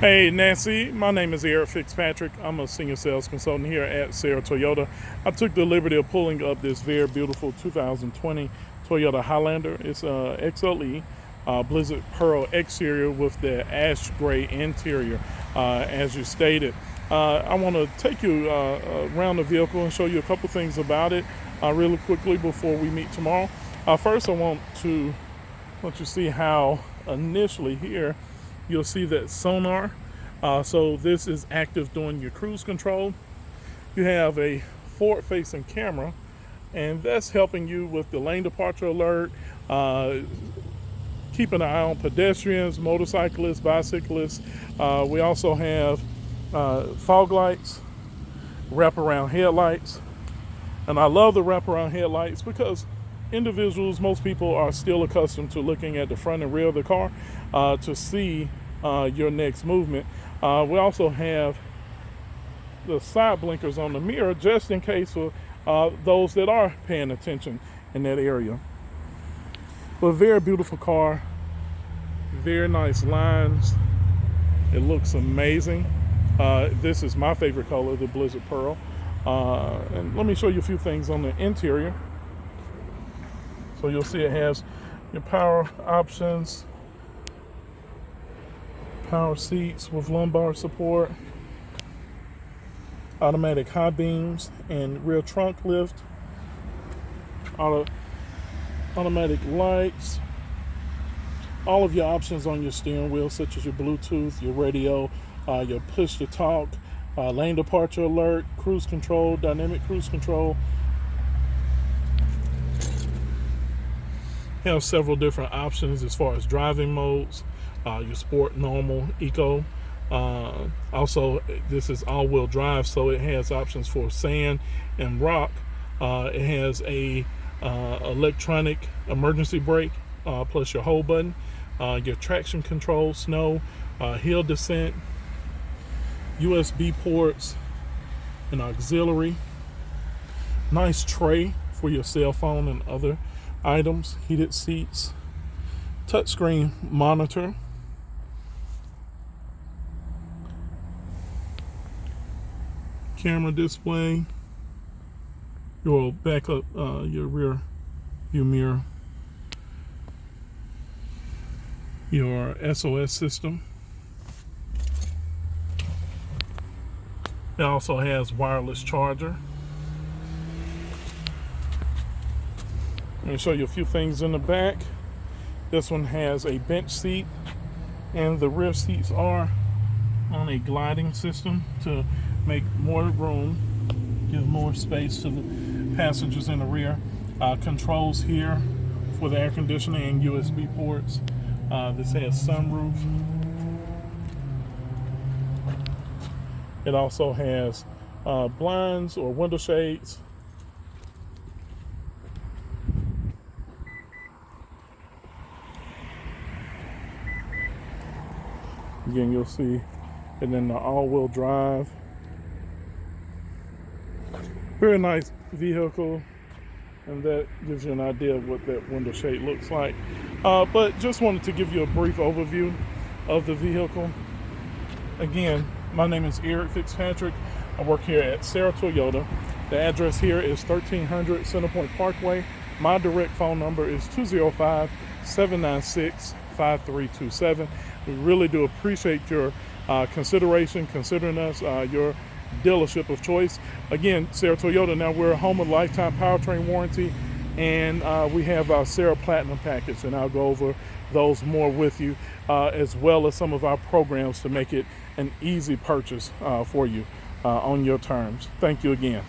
Hey Nancy, my name is Erick Fitzpatrick. I'm a senior sales consultant here at Serra Toyota. I took the liberty of pulling up this very beautiful 2020 Toyota Highlander. It's a XLE Blizzard Pearl exterior with the ash gray interior, as you stated. I want to take you around the vehicle and show you a couple things about it really quickly before we meet tomorrow. First, I want you to see how initially here you'll see that sonar. So this is active during your cruise control. You have a forward-facing camera, and that's helping you with the lane departure alert, keep an eye on pedestrians, motorcyclists, bicyclists. We also have fog lights, wraparound headlights. And I love the wraparound headlights because most people are still accustomed to looking at the front and rear of the car to see your next movement. We also have the side blinkers on the mirror just in case for those that are paying attention in that area. But a very beautiful car, very nice lines. It looks amazing. This is my favorite color, the Blizzard Pearl. And let me show you a few things on the interior. So you'll see it has your power options, power seats with lumbar support, automatic high beams and rear trunk lift, automatic lights, all of your options on your steering wheel, such as your Bluetooth, your radio, your push to talk, lane departure alert, cruise control, dynamic cruise control. You have several different options as far as driving modes, your sport, normal, eco. Also, this is all-wheel drive, so it has options for sand and rock. It has a electronic emergency brake, plus your hold button, your traction control, snow, hill descent, USB ports, and auxiliary. Nice tray for your cell phone and other items, heated seats, touchscreen monitor, camera display, your backup, your rear view mirror, your SOS system. It also has wireless charger. Let me show you a few things in the back. This one has a bench seat, and the rear seats are on a gliding system to make more room, give more space to the passengers in the rear. Controls here for the air conditioning and USB ports. This has sunroof. It also has blinds or window shades. Again, you'll see it in the all-wheel drive. Very nice vehicle, and that gives you an idea of what that window shade looks like. But just wanted to give you a brief overview of the vehicle. Again, my name is Erick Fitzpatrick. I work here at Serra Toyota. The address here is 1300 Centerpoint Parkway. My direct phone number is 205-796-5327. We really do appreciate your consideration, considering us your dealership of choice. Again, Serra Toyota, now we're home of lifetime powertrain warranty, and we have our Serra Platinum package, and I'll go over those more with you, as well as some of our programs to make it an easy purchase for you on your terms. Thank you again.